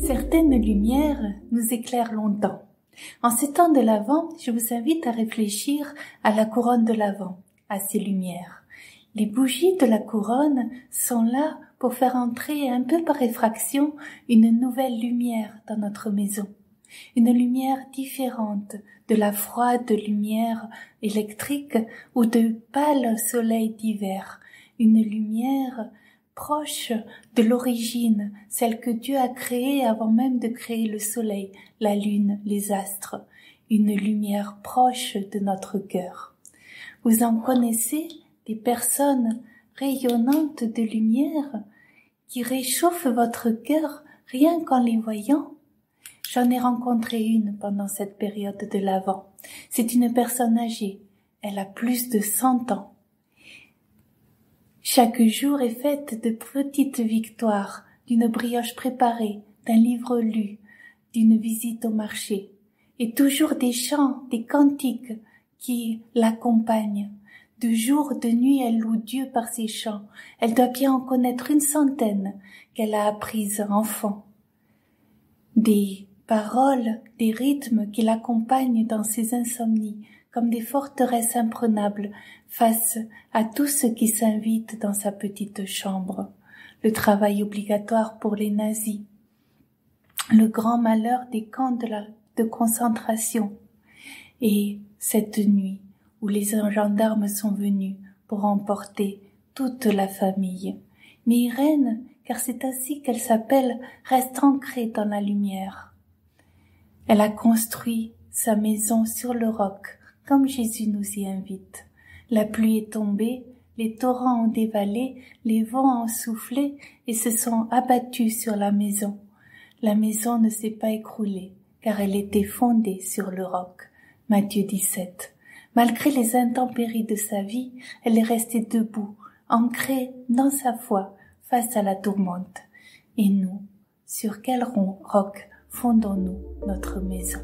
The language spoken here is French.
Certaines lumières nous éclairent longtemps. En ces temps de l'Avent, je vous invite à réfléchir à la couronne de l'Avent, à ces lumières. Les bougies de la couronne sont là pour faire entrer un peu par effraction une nouvelle lumière dans notre maison. Une lumière différente de la froide lumière électrique ou de pâle soleil d'hiver. Une lumière proche de l'origine, celle que Dieu a créée avant même de créer le soleil, la lune, les astres. Une lumière proche de notre cœur. Vous en connaissez des personnes rayonnantes de lumière qui réchauffent votre cœur rien qu'en les voyant? J'en ai rencontré une pendant cette période de l'Avent. C'est une personne âgée. Elle a plus de 100 ans. Chaque jour est faite de petites victoires, d'une brioche préparée, d'un livre lu, d'une visite au marché, et toujours des chants, des cantiques qui l'accompagnent. De jour, de nuit, elle loue Dieu par ses chants. Elle doit bien en connaître une centaine qu'elle a apprises enfant. Des paroles, des rythmes qui l'accompagnent dans ses insomnies, comme des forteresses imprenables face à tout ce qui s'invite dans sa petite chambre. Le travail obligatoire pour les nazis, le grand malheur des camps de concentration, et cette nuit où les gendarmes sont venus pour emporter toute la famille. Mais Irène, car c'est ainsi qu'elle s'appelle, reste ancrée dans la lumière. Elle a construit sa maison sur le roc, comme Jésus nous y invite. La pluie est tombée, les torrents ont dévalé, les vents ont soufflé et se sont abattus sur la maison. La maison ne s'est pas écroulée, car elle était fondée sur le roc. Matthieu 17. Malgré les intempéries de sa vie, elle est restée debout, ancrée dans sa foi face à la tourmente. Et nous, sur quel roc fondons-nous notre maison ?